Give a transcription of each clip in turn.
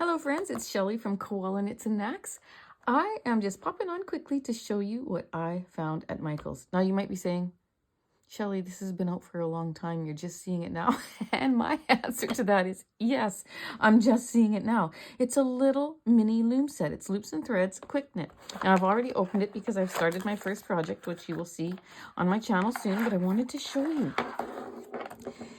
Hello friends, it's Shelley from Koala Knits and Knacks. I am just popping on quickly to show you what I found at Michael's. Now you might be saying, Shelley, this has been out for a long time. You're just seeing it now. And my answer to that is yes, I'm just seeing it now. It's a little mini loom set. It's Loops and Threads Quick Knit. Now I've already opened it because I've started my first project, which you will see on my channel soon, but I wanted to show you.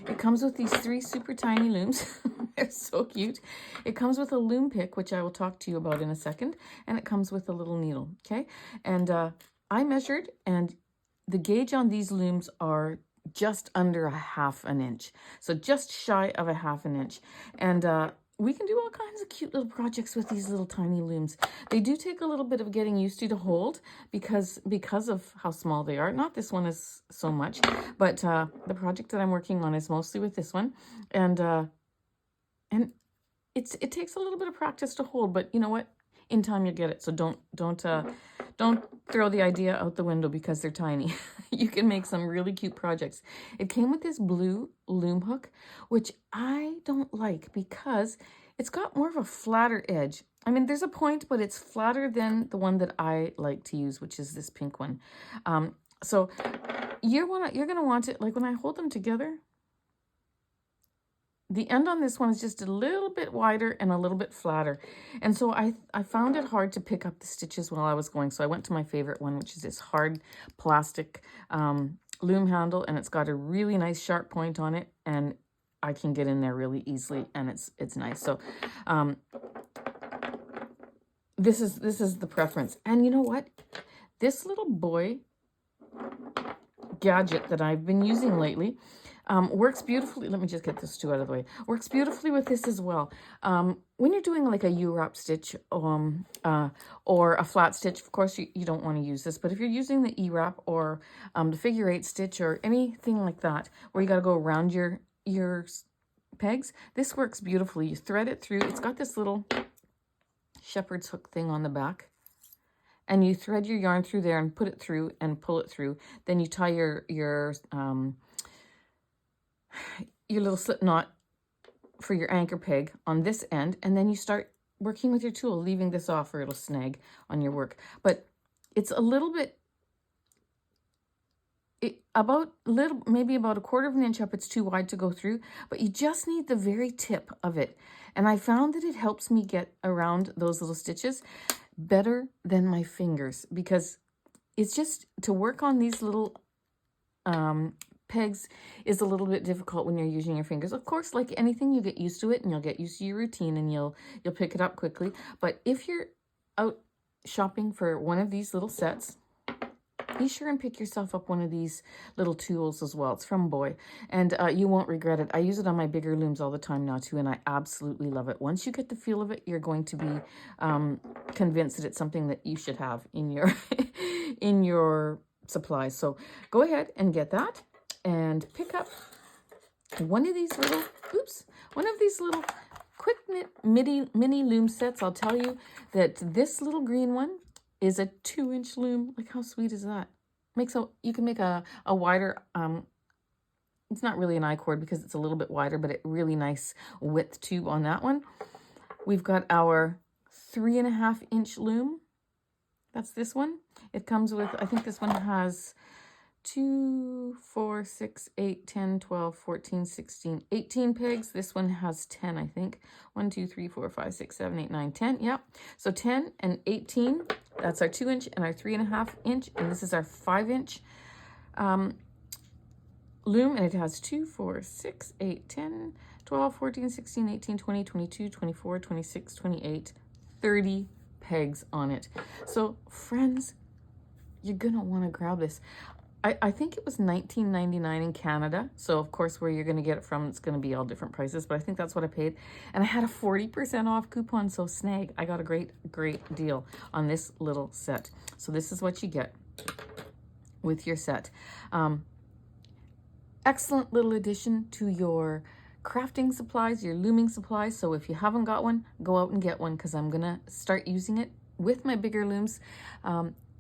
It comes with these 3 super tiny looms. They're so cute. It comes with a loom pick, which I will talk to you about in a second, and it comes with a little needle, okay? And I measured, and the gauge on these looms are just under a 1/2 inch, so just shy of a 1/2 inch. And we can do all kinds of cute little projects with these little tiny looms. They do take a little bit of getting used to hold because of how small they are. Not this one is so much, but the project that I'm working on is mostly with this one. And it takes a little bit of practice to hold, but you know what? In time you'll get it. So don't throw the idea out the window because they're tiny. You can make some really cute projects. It came with this blue loom hook, which I don't like because it's got more of a flatter edge. I mean, there's a point, but it's flatter than the one that I like to use, which is this pink one. So you're gonna want it, like when I hold them together, the end on this one is just a little bit wider and a little bit flatter. And so I found it hard to pick up the stitches while I was going. So I went to my favorite one, which is this hard plastic loom handle. And it's got a really nice sharp point on it. And I can get in there really easily. And it's nice. So this is the preference. And you know what? This little boy gadget that I've been using lately works beautifully. Let me just get this 2 out of the way. Works beautifully with this as well. When you're doing like a U-wrap stitch or a flat stitch, of course you don't want to use this, but if you're using the E-wrap or the figure 8 stitch or anything like that, where you got to go around your pegs, this works beautifully. You thread it through. It's got this little shepherd's hook thing on the back. And you thread your yarn through there and put it through and pull it through. Then you tie your little slip knot for your anchor peg on this end, and then you start working with your tool, leaving this off or it'll snag on your work. But it's a little bit, maybe about 1/4 inch up. It's too wide to go through, but you just need the very tip of it. And I found that it helps me get around those little stitches better than my fingers, because it's just to work on these little pegs is a little bit difficult when you're using your fingers. Of course, like anything, you get used to it and you'll get used to your routine and you'll pick it up quickly. But if you're out shopping for one of these little sets, be sure and pick yourself up one of these little tools as well. It's from Boy, and you won't regret it. I use it on my bigger looms all the time now too, and I absolutely love it. Once you get the feel of it, you're going to be convinced that it's something that you should have in your in your supplies. So go ahead and get that and pick up one of these little quick knit mini loom sets. I'll tell you that this little green one is a 2-inch loom. Like, how sweet is that? You can make a wider, it's not really an I-cord because it's a little bit wider, but a really nice width tube on that one. We've got our 3.5-inch loom. That's this one. It comes with, I think this one has 2, 4, 6, 8, 10, 12, 14, 16, 18 pegs. This one has 10, I think. 1, 2, 3, 4, 5, 6, 7, 8, 9, 10. Yep. So 10 and 18. That's our 2-inch and our 3.5-inch. And this is our 5-inch loom. And it has 2, 4, 6, 8, 10, 12, 14, 16, 18, 20, 22, 24, 26, 28, 30 pegs on it. So friends, you're going to want to grab this. I think it was $19.99 in Canada. So, of course, where you're going to get it from, it's going to be all different prices. But I think that's what I paid. And I had a 40% off coupon, so snag. I got a great, great deal on this little set. So this is what you get with your set. Excellent little addition to your crafting supplies, your looming supplies. So if you haven't got one, go out and get one, because I'm going to start using it with my bigger looms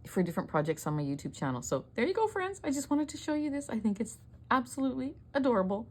for different projects on my YouTube channel. So there you go, friends. I just wanted to show you this. I think it's absolutely adorable.